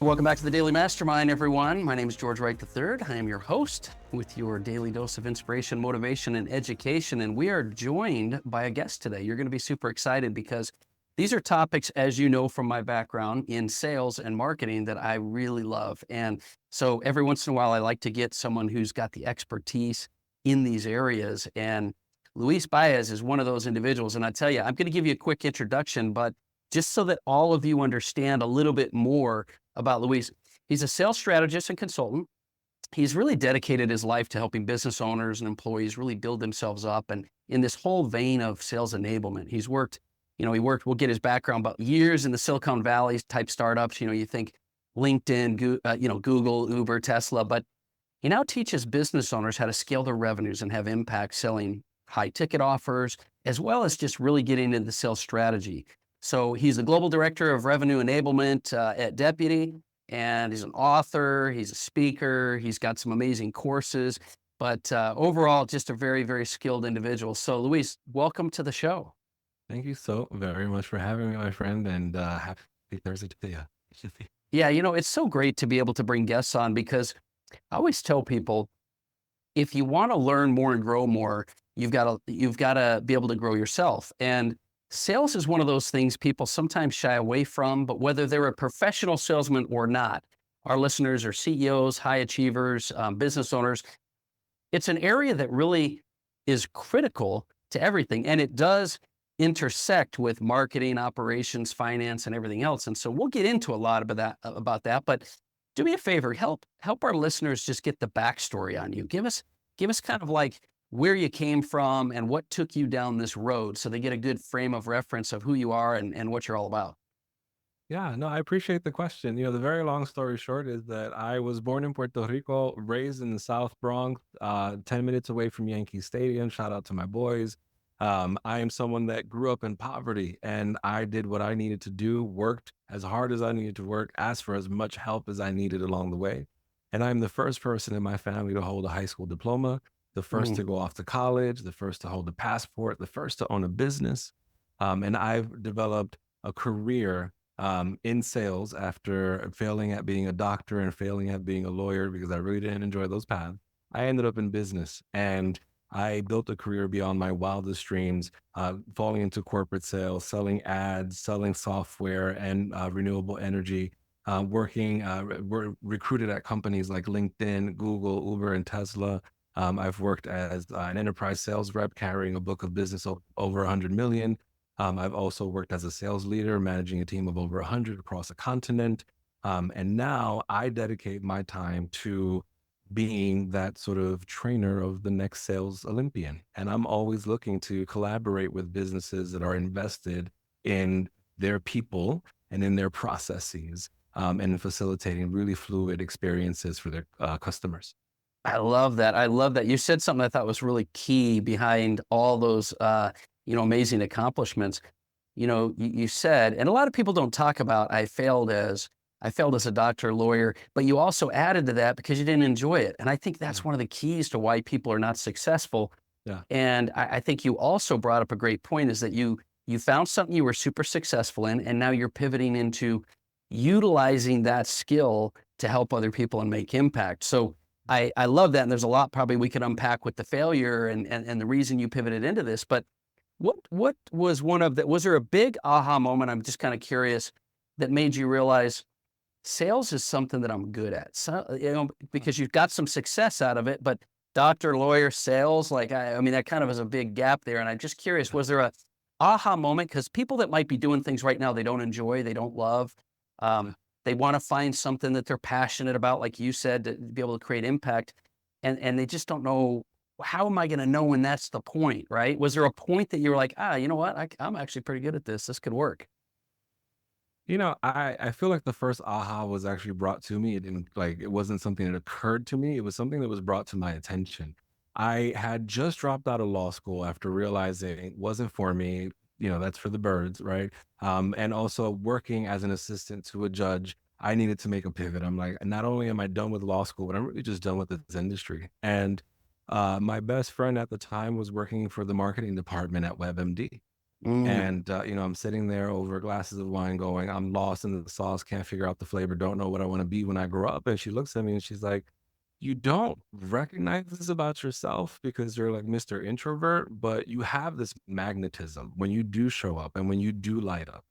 Welcome back to the Daily Mastermind, everyone. My name is George Wright III. I am your host with your daily dose of inspiration, motivation, and education. And we are joined by a guest today. You're going to be super excited because these are topics, as you know from my background in sales and marketing, that I really love. And so every once in a while, I like to get someone who's got the expertise in these areas. And Luis Baez is one of those individuals. And I tell you, I'm going to give you a quick introduction, but just so that all of you understand a little bit more about Luis. He's a sales strategist and consultant. He's really dedicated his life to helping business owners and employees really build themselves up. And in this whole vein of sales enablement, we'll get his background, about years in the Silicon Valley type startups. You think LinkedIn, Google, Uber, Tesla, but he now teaches business owners how to scale their revenues and have impact selling high ticket offers, as well as just really getting into the sales strategy. So he's the global director of revenue enablement at Deputy, and he's an author, he's a speaker, he's got some amazing courses, but overall, just a very, very skilled individual. So Luis, welcome to the show. Thank you so very much for having me, my friend, and happy Thursday to you. Yeah, it's so great to be able to bring guests on because I always tell people, if you want to learn more and grow more, you've got to be able to grow yourself. And sales is one of those things people sometimes shy away from, but whether they're a professional salesman or not, our listeners are CEOs, high achievers, business owners. It's an area that really is critical to everything. And it does intersect with marketing, operations, finance, and everything else. And so we'll get into a lot about that. But do me a favor, help our listeners just get the backstory on you. Give us kind of like where you came from and what took you down this road so they get a good frame of reference of who you are and what you're all about. Yeah, no, I appreciate the question. The very long story short is that I was born in Puerto Rico, raised in the South Bronx, 10 minutes away from Yankee Stadium. Shout out to my boys. I am someone that grew up in poverty, and I did what I needed to do, worked as hard as I needed to work, asked for as much help as I needed along the way. And I'm the first person in my family to hold a high school diploma, the first Mm. to go off to college, the first to hold a passport, the first to own a business. And I've developed a career in sales after failing at being a doctor and failing at being a lawyer because I really didn't enjoy those paths. I ended up in business, and I built a career beyond my wildest dreams, falling into corporate sales, selling ads, selling software and renewable energy, recruited at companies like LinkedIn, Google, Uber, and Tesla. I've worked as an enterprise sales rep carrying a book of business over 100 million. I've also worked as a sales leader, managing a team of over 100 across a continent. And now I dedicate my time to being that sort of trainer of the next sales Olympian. And I'm always looking to collaborate with businesses that are invested in their people and in their processes, and in facilitating really fluid experiences for their customers. I love that. I love that. You said something I thought was really key behind all those, amazing accomplishments. You said, and a lot of people don't talk about, I failed as a doctor, lawyer, but you also added to that because you didn't enjoy it. And I think Yeah. that's one of the keys to why people are not successful. Yeah. And I think you also brought up a great point, is that you found something you were super successful in, and now you're pivoting into utilizing that skill to help other people and make impact. So I love that. And there's a lot probably we could unpack with the failure and the reason you pivoted into this. But what was was there a big aha moment? I'm just kind of curious, that made you realize sales is something that I'm good at. So, because you've got some success out of it, but doctor, lawyer, sales, like, I mean, that kind of is a big gap there. And I'm just curious, was there a aha moment? Because people that might be doing things right now they don't enjoy, they don't love, um, they want to find something that they're passionate about, like you said, to be able to create impact, and they just don't know, how am I going to know when that's the point, right? Was there a point that you were like, you know what, I'm actually pretty good at this. This could work. I feel like the first aha was actually brought to me. It wasn't something that occurred to me. It was something that was brought to my attention. I had just dropped out of law school after realizing it wasn't for me. That's for the birds, right? And also working as an assistant to a judge, I needed to make a pivot. I'm like, not only am I done with law school, but I'm really just done with this industry. And my best friend at the time was working for the marketing department at WebMD. Mm. And, I'm sitting there over glasses of wine going, I'm lost in the sauce, can't figure out the flavor, don't know what I want to be when I grow up. And she looks at me and she's like, you don't recognize this about yourself because you're like Mr. Introvert, but you have this magnetism when you do show up and when you do light up.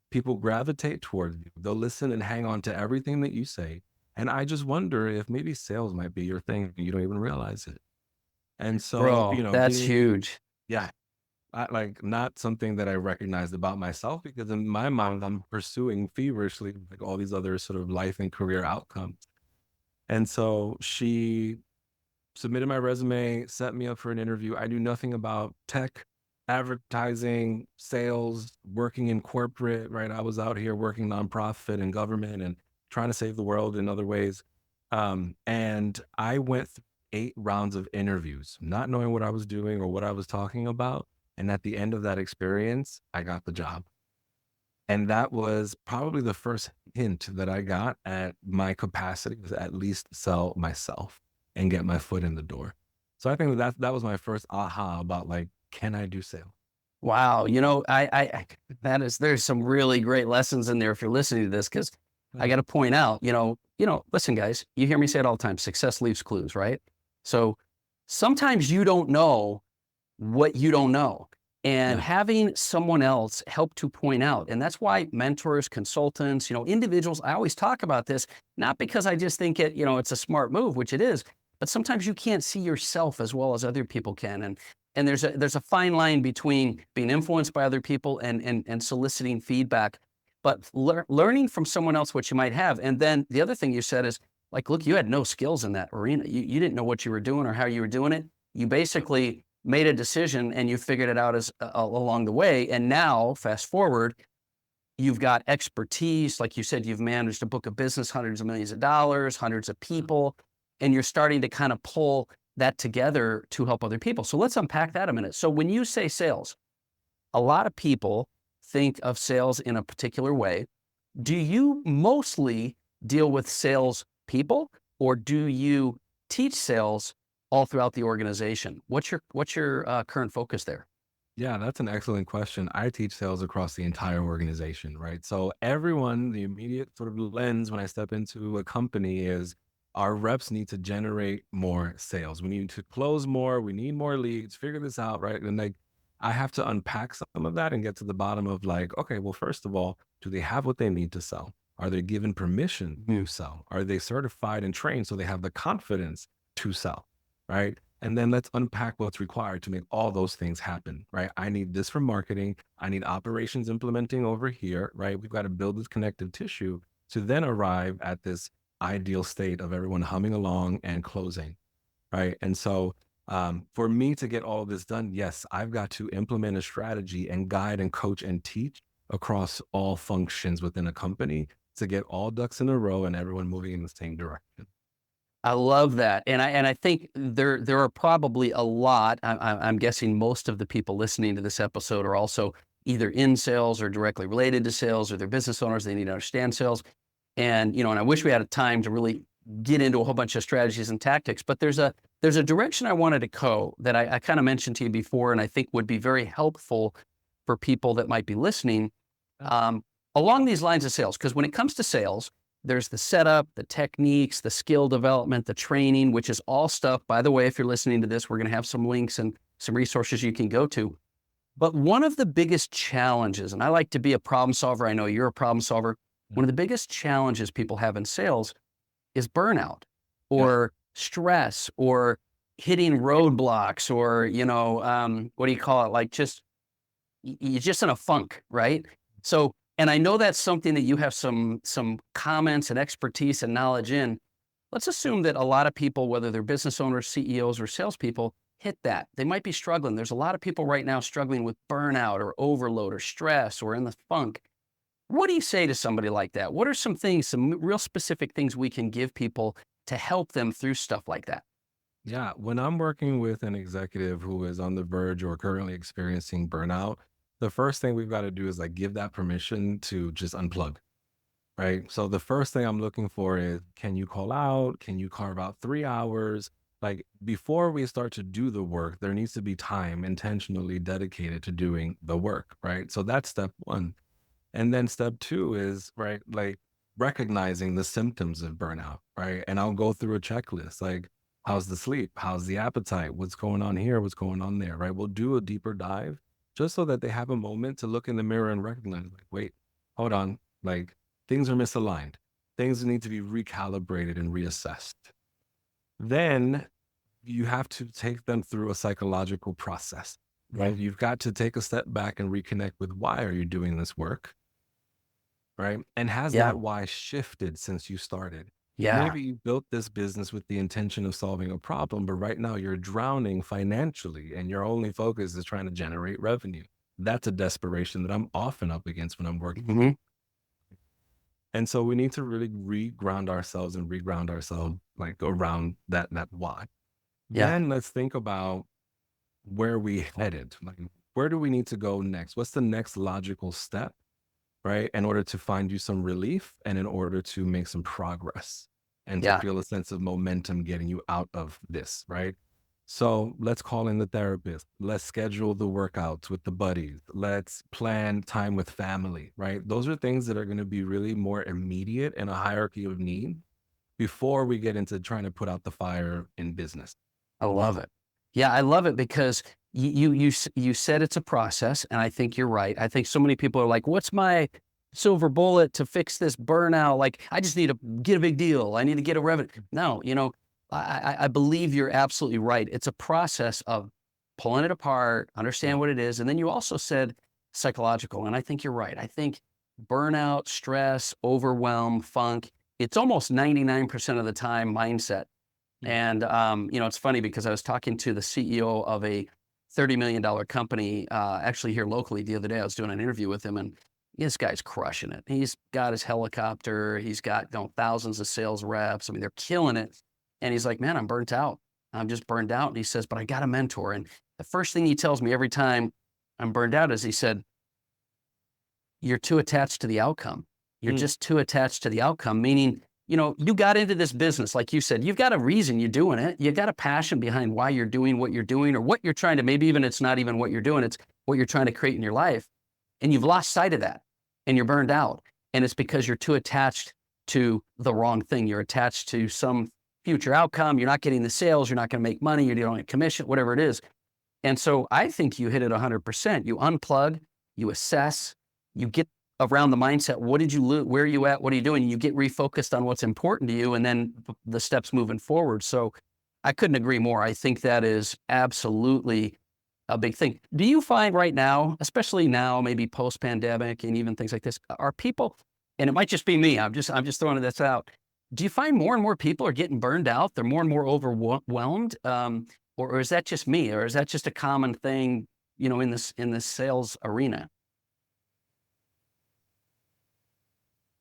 People gravitate towards you. They'll listen and hang on to everything that you say. And I just wonder if maybe sales might be your thing and you don't even realize it. And so, Bro, that's being, huge. yeah, like not something that I recognized about myself because in my mind, I'm pursuing feverishly like all these other sort of life and career outcomes. And so she submitted my resume, set me up for an interview. I knew nothing about tech, advertising, sales, working in corporate, right? I was out here working nonprofit and government and trying to save the world in other ways. And I went through 8 rounds of interviews, not knowing what I was doing or what I was talking about. And at the end of that experience, I got the job. And that was probably the first hint that I got at my capacity to at least sell myself and get my foot in the door. So I think that was my first aha about like, can I do sales? Wow. That is, there's some really great lessons in there if you're listening to this, because I got to point out, listen, guys, you hear me say it all the time, success leaves clues, right? So sometimes you don't know what you don't know. And Yeah. having someone else help to point out, and that's why mentors, consultants, individuals, I always talk about this, not because I just think it's a smart move, which it is, but sometimes you can't see yourself as well as other people can. And there's a fine line between being influenced by other people and soliciting feedback, but learning from someone else what you might have. And then the other thing you said is like, look, you had no skills in that arena. You didn't know what you were doing or how you were doing it. You basically made a decision and you figured it out as along the way. And now, fast forward, you've got expertise. Like you said, you've managed a book of business, hundreds of millions of dollars, hundreds of people, and you're starting to kind of pull that together to help other people. So let's unpack that a minute. So when you say sales, a lot of people think of sales in a particular way. Do you mostly deal with sales people, or do you teach sales all throughout the organization? What's your current focus there? Yeah, that's an excellent question. I teach sales across the entire organization, right? So everyone, the immediate sort of lens when I step into a company is our reps need to generate more sales. We need to close more. We need more leads. Figure this out, right? And like, I have to unpack some of that and get to the bottom of like, okay, well, first of all, do they have what they need to sell? Are they given permission to sell? Are they certified and trained so they have the confidence to sell, right? And then let's unpack what's required to make all those things happen, right? I need this for marketing. I need operations implementing over here, right? We've got to build this connective tissue to then arrive at this ideal state of everyone humming along and closing, right? And so for me to get all of this done, yes, I've got to implement a strategy and guide and coach and teach across all functions within a company to get all ducks in a row and everyone moving in the same direction. I love that, and I think there are probably a lot. I'm guessing most of the people listening to this episode are also either in sales or directly related to sales, or they're business owners. They need to understand sales, and I wish we had a time to really get into a whole bunch of strategies and tactics. But there's a direction I wanted to go that I kind of mentioned to you before, and I think would be very helpful for people that might be listening um, along these lines of sales. Because when it comes to sales, there's the setup, the techniques, the skill development, the training, which is all stuff. By the way, if you're listening to this, we're going to have some links and some resources you can go to. But one of the biggest challenges, and I like to be a problem solver. I know you're a problem solver. One of the biggest challenges people have in sales is burnout Yeah. or stress or hitting roadblocks or, what do you call it? Like you're just in a funk, right? So, and I know that's something that you have some comments and expertise and knowledge in. Let's assume that a lot of people, whether they're business owners, CEOs, or salespeople, hit that. They might be struggling. There's a lot of people right now struggling with burnout or overload or stress or in the funk. What do you say to somebody like that? What are some things, some real specific things we can give people to help them through stuff like that? Yeah, when I'm working with an executive who is on the verge or currently experiencing burnout, the first thing we've got to do is like give that permission to just unplug, right? So the first thing I'm looking for is, can you call out? Can you carve out 3 hours? Like before we start to do the work, there needs to be time intentionally dedicated to doing the work, right? So that's step one. And then step two is, right, like recognizing the symptoms of burnout, right? And I'll go through a checklist like, how's the sleep? How's the appetite? What's going on here? What's going on there, right? We'll do a deeper dive just so that they have a moment to look in the mirror and recognize, like, wait, hold on, like things are misaligned. Things need to be recalibrated and reassessed. Then you have to take them through a psychological process, right? You've got to take a step back and reconnect with why are you doing this work, right? And has Yeah. that why shifted since you started? Yeah. Maybe you built this business with the intention of solving a problem, but right now you're drowning financially and your only focus is trying to generate revenue. That's a desperation that I'm often up against when I'm working. Hmm. And so we need to really reground ourselves and reground ourselves like around that why. Yeah. Then let's think about where we headed. Like, where do we need to go next? What's the next logical step, right? In order to find you some relief and in order to make some progress and to Yeah. feel a sense of momentum getting you out of this, right? So let's call in the therapist. Let's schedule the workouts with the buddies. Let's plan time with family, right? Those are things that are going to be really more immediate in a hierarchy of need before we get into trying to put out the fire in business. I love it. Yeah, I love it because you said it's a process, and I think you're right. I think so many people are like, "What's my silver bullet to fix this burnout? Like, I just need to get a big deal. I need to get a revenue." No, I believe you're absolutely right. It's a process of pulling it apart, Yeah. understand what it is, and then you also said psychological, and I think you're right. I think burnout, stress, overwhelm, funk, it's almost 99% of the time mindset. Yeah. And, it's funny because I was talking to the CEO of a $30 million company, actually here locally the other day. I was doing an interview with him, and this guy's crushing it. He's got his helicopter. He's got thousands of sales reps. I mean, they're killing it. And he's like, man, I'm burnt out. I'm just burned out. And he says, but I got a mentor. And the first thing he tells me every time I'm burned out is he said, you're too attached to the outcome. You're Mm. just too attached to the outcome, meaning, you got into this business, like you said, you've got a reason you're doing it. You got a passion behind why you're doing what you're doing or what you're trying to, maybe even it's not even what you're doing, it's what you're trying to create in your life. And you've lost sight of that and you're burned out. And it's because you're too attached to the wrong thing. You're attached to some future outcome. You're not getting the sales. You're not going to make money. You're doing a commission, whatever it is. And so I think you hit it 100%. You unplug, you assess, you get around the mindset. What did you lose? Where are you at? What are you doing? You get refocused on what's important to you and then the steps moving forward. So I couldn't agree more. I think that is absolutely a big thing. Do you find right now, especially now, maybe post pandemic and even things like this, are people, and it might just be me, I'm just throwing this out. Do you find more and more people are getting burned out? They're more and more overwhelmed? Or is that just me? Or is that just a common thing, in this sales arena?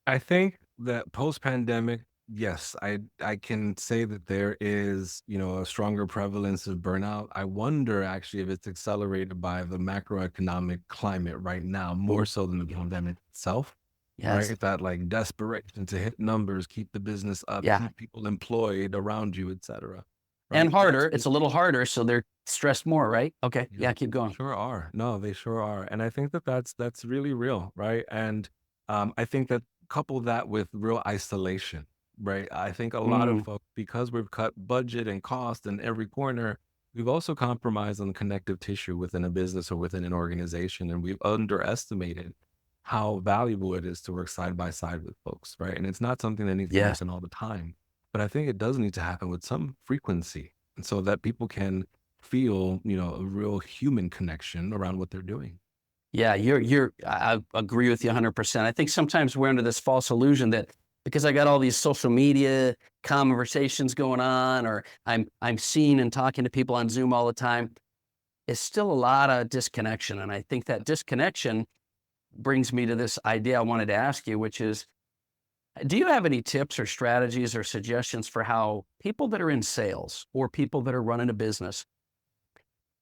I think that post-pandemic, yes, I can say that there is, a stronger prevalence of burnout. I wonder actually if it's accelerated by the macroeconomic climate right now, more Ooh, so than the pandemic itself, yes. right? That like desperation to hit numbers, keep the business up, Yeah. keep people employed around you, et cetera, And right? harder. That's It's a little harder, so they're stressed more, right? Okay. Yeah, Yeah, keep they going. sure are. No, they sure are. And I think that that's really real, right? And I think that couple that with real isolation, right? I think a lot of Mm, folks, because we've cut budget and cost in every corner, we've also compromised on connective tissue within a business or within an organization, and we've underestimated how valuable it is to work side by side with folks, right? And it's not something that needs to yes. happen all the time, but I think it does need to happen with some frequency, and so that people can feel, a real human connection around what they're doing. Yeah, I agree with you 100%. I think sometimes we're under this false illusion that because I got all these social media conversations going on, or I'm seeing and talking to people on Zoom all the time, it's still a lot of disconnection. And I think that disconnection brings me to this idea I wanted to ask you, which is, do you have any tips or strategies or suggestions for how people that are in sales or people that are running a business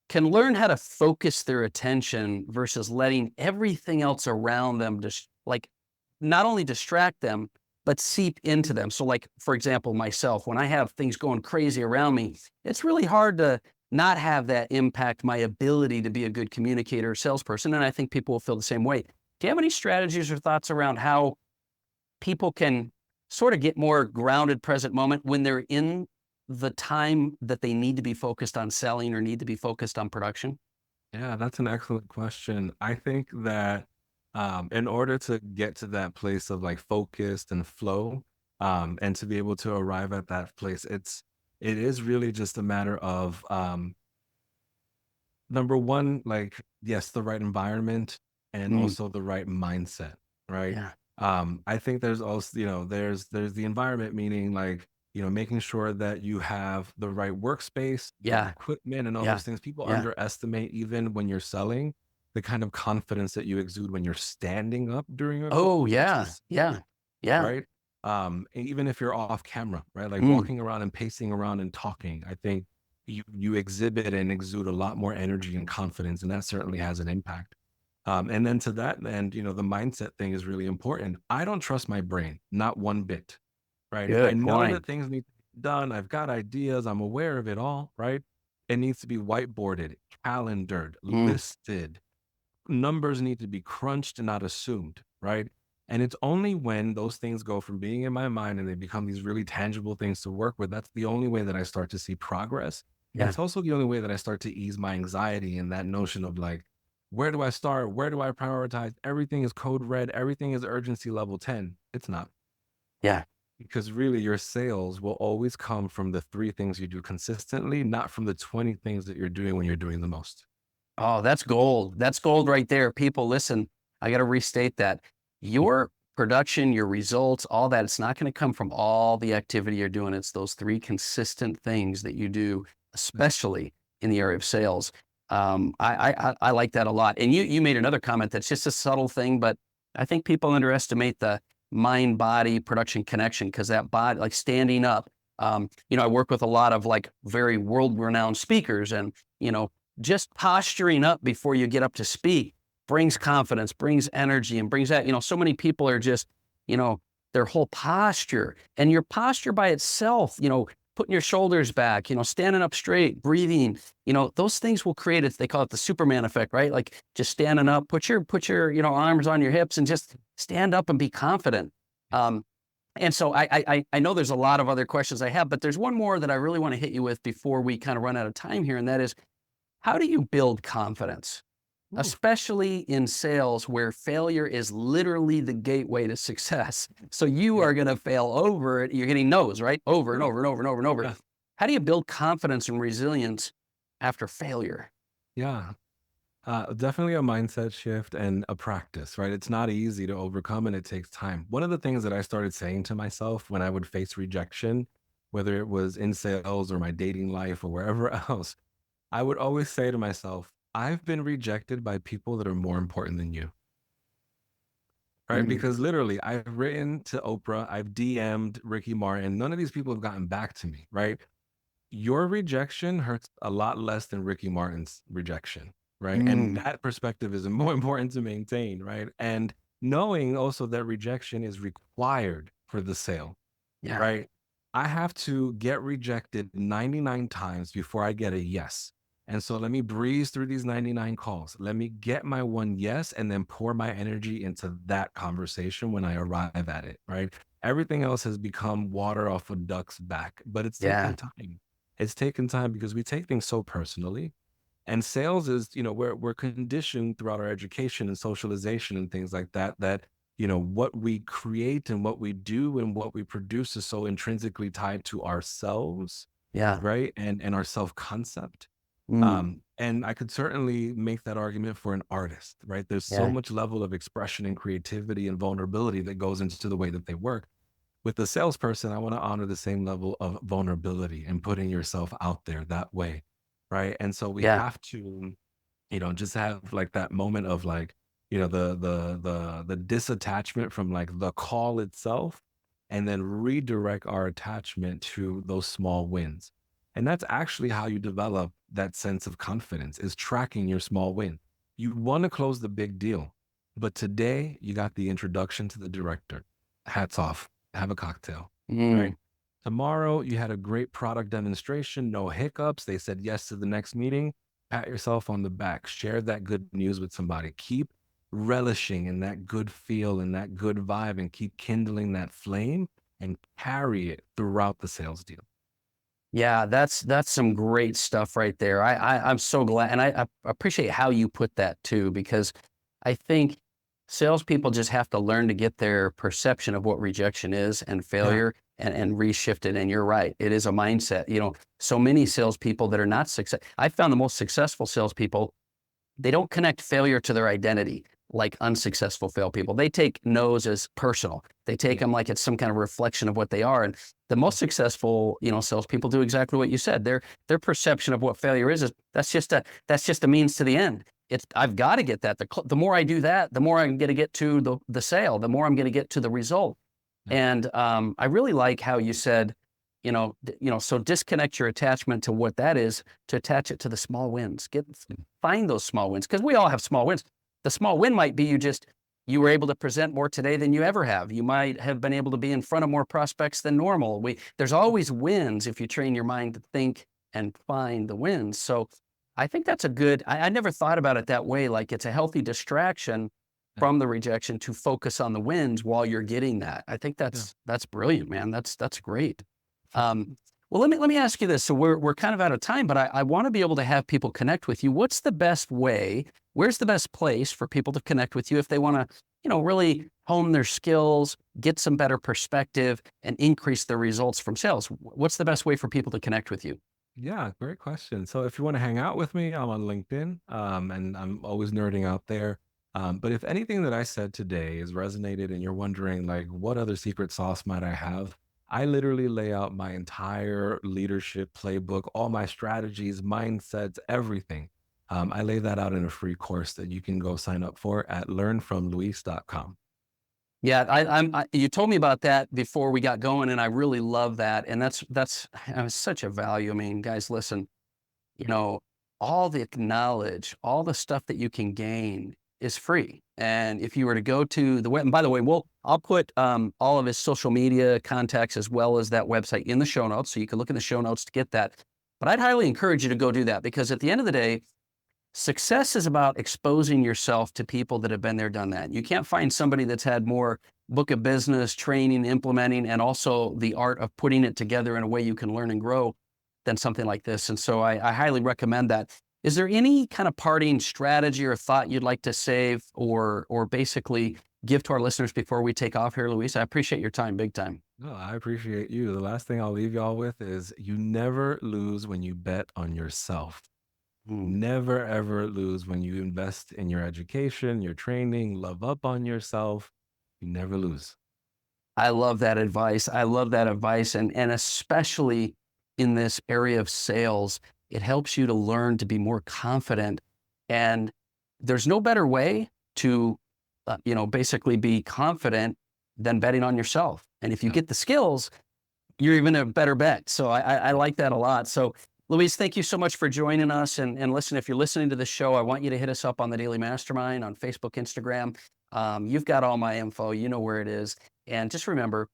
can learn how to focus their attention versus letting everything else around them just like not only distract them, but seep into them. So like, for example, myself, when I have things going crazy around me, it's really hard to not have that impact my ability to be a good communicator or salesperson. And I think people will feel the same way. Do you have any strategies or thoughts around how people can sort of get more grounded present moment when they're in the time that they need to be focused on selling or need to be focused on production? Yeah, that's an excellent question. I think that in order to get to that place of like focused and flow, and to be able to arrive at that place, it is really just a matter of number one, like yes, the right environment and Mm, also the right mindset, right? yeah. I think there's also, there's the environment, meaning like, making sure that you have the right workspace, the Yeah. equipment and all Yeah. those things. People Yeah. underestimate, even when you're selling, the kind of confidence that you exude when you're standing up during a call Oh, yeah. versus Yeah. Yeah. right? Even if you're off camera, right? Like Mm, walking around and pacing around and talking, I think you exhibit and exude a lot more energy and confidence, and that certainly has an impact. And then to that end, the mindset thing is really important. I don't trust my brain, not one bit, right? I good know point. that things need to be done. I've got ideas. I'm aware of it all, right? It needs to be whiteboarded, calendared, Mm, listed. Numbers need to be crunched and not assumed, right? And it's only when those things go from being in my mind and they become these really tangible things to work with, that's the only way that I start to see progress. And yeah. it's also the only way that I start to ease my anxiety and that notion of like, where do I start? Where do I prioritize? Everything is code red. Everything is urgency level 10. It's not, Yeah. because really your sales will always come from the three things you do consistently, not from the 20 things that you're doing when you're doing the most. Oh, that's gold. That's gold right there. People, listen, I got to restate that. Your production, your results, all that, it's not going to come from all the activity you're doing. It's those three consistent things that you do, especially in the area of sales. I like that a lot. And you made another comment that's just a subtle thing, but I think people underestimate the mind body production connection because that body, like standing up. I work with a lot of like very world renowned speakers and, just posturing up before you get up to speak brings confidence, brings energy, and brings that. So many people are just, you know, their whole posture and your posture by itself, putting your shoulders back, standing up straight, breathing, those things will create it. They call it the Superman effect, right? Like just standing up, put your, arms on your hips and just stand up and be confident. Um, and so I know there's a lot of other questions I have, but there's one more that I really want to hit you with before we kind of run out of time here. And that is, how do you build confidence, Ooh, especially in sales where failure is literally the gateway to success? So you yeah, are going to fail over it. You're getting no's, right? Over and true. over and over and over and over. Yeah. How do you build confidence and resilience after failure? Yeah. Definitely a mindset shift and a practice, right? It's not easy to overcome and it takes time. One of the things that I started saying to myself when I would face rejection, whether it was in sales or my dating life or wherever else, I would always say to myself, I've been rejected by people that are more important than you, right? Mm, Because literally, I've written to Oprah, I've DM'd Ricky Martin. None of these people have gotten back to me, right? Your rejection hurts a lot less than Ricky Martin's rejection, right? And mm, that perspective is more important to maintain, right? And knowing also that rejection is required for the sale, yeah, right? I have to get rejected 99 times before I get a yes. And so let me breeze through these 99 calls. Let me get my one yes and then pour my energy into that conversation when I arrive at it, right? Everything else has become water off a duck's back, but it's yeah, taken time. It's taken time because we take things so personally. And sales is, we're conditioned throughout our education and socialization and things like that, that, what we create and what we do and what we produce is so intrinsically tied to ourselves, yeah, right? And our self-concept. mm, And I could certainly make that argument for an artist, right? There's so yeah, much level of expression and creativity and vulnerability that goes into the way that they work. With the salesperson, I want to honor the same level of vulnerability and putting yourself out there that way, right? And so we yeah, have to, just have like that moment of like, the disattachment from like the call itself, and then redirect our attachment to those small wins. And that's actually how you develop that sense of confidence, is tracking your small win. You want to close the big deal, but today you got the introduction to the director. Hats off. have a cocktail, right? Mm. Tomorrow, you had a great product demonstration, no hiccups. They said yes to the next meeting. Pat yourself on the back. Share that good news with somebody. Keep relishing in that good feel and that good vibe and keep kindling that flame and carry it throughout the sales deal. Yeah, that's some great stuff right there. I'm so glad, and I appreciate how you put that too, because I think salespeople just have to learn to get their perception of what rejection is and Yeah. failure and reshift it. And you're right, it is a mindset. So many salespeople that are not success. I found the most successful salespeople, they don't connect failure to their identity like unsuccessful fail people. They take no's as personal. They take Yeah. them like it's some kind of reflection of what they are. And the most successful, salespeople do exactly what you said. Their perception of what failure is that's just a means to the end. I've got to get that. The more I do that, the more I'm going to get to the sale. The more I'm going to get to the result. Yeah. And I really like how you said, so disconnect your attachment to what that is to attach it to the small wins. Find those small wins because we all have small wins. The small win might be you were able to present more today than you ever have. You might have been able to be in front of more prospects than normal. There's always wins if you train your mind to think and find the wins. So I think that's a good, I never thought about it that way. Like it's a healthy distraction Yeah. from the rejection to focus on the wins while you're getting that. I think Yeah. that's brilliant, man. That's great. Well, let me ask you this. So we're kind of out of time, but I want to be able to have people connect with you. What's the best way? Where's the best place for people to connect with you if they want to, really hone their skills, get some better perspective, and increase their results from sales? What's the best way for people to connect with you? Yeah, great question. So if you want to hang out with me, I'm on LinkedIn, and I'm always nerding out there. But if anything that I said today is resonated and you're wondering, like, what other secret sauce might I have? I literally lay out my entire leadership playbook, all my strategies, mindsets, everything. I lay that out in a free course that you can go sign up for at learnfromluis.com. Yeah, you told me about that before we got going, and I really love that. And that's such a value. I mean, guys, listen, you know, all the knowledge, all the stuff that you can gain is free. And if you were to go to the web, and by the way, I'll put all of his social media contacts as well as that website in the show notes, so you can look in the show notes to get that. But I'd highly encourage you to go do that because at the end of the day, success is about exposing yourself to people that have been there, done that. You can't find somebody that's had more book of business, training, implementing, and also the art of putting it together in a way you can learn and grow than something like this. And so I highly recommend that. Is there any kind of parting strategy or thought you'd like to save or basically give to our listeners before we take off here, Luis? I appreciate your time, big time. No, I appreciate you. The last thing I'll leave y'all with is you never lose when you bet on yourself. Hmm. Never ever lose when you invest in your education, your training, love up on yourself. You never lose. I love that advice. I love that advice. And especially in this area of sales, it helps you to learn to be more confident. And there's no better way to, basically be confident than betting on yourself. And if you Yeah. get the skills, you're even a better bet. So I like that a lot. So Luis, thank you so much for joining us. And listen, if you're listening to the show, I want you to hit us up on the Daily Mastermind on Facebook, Instagram. You've got all my info. You know where it is. And just remember,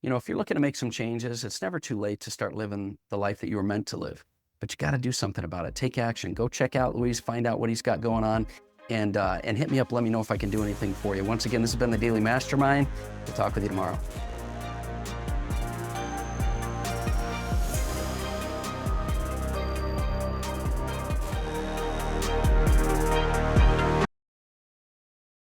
if you're looking to make some changes, it's never too late to start living the life that you were meant to live. But you got to do something about it. Take action. Go check out Luis, find out what he's got going on, and hit me up. Let me know if I can do anything for you. Once again, this has been the Daily Mastermind. We'll talk with you tomorrow.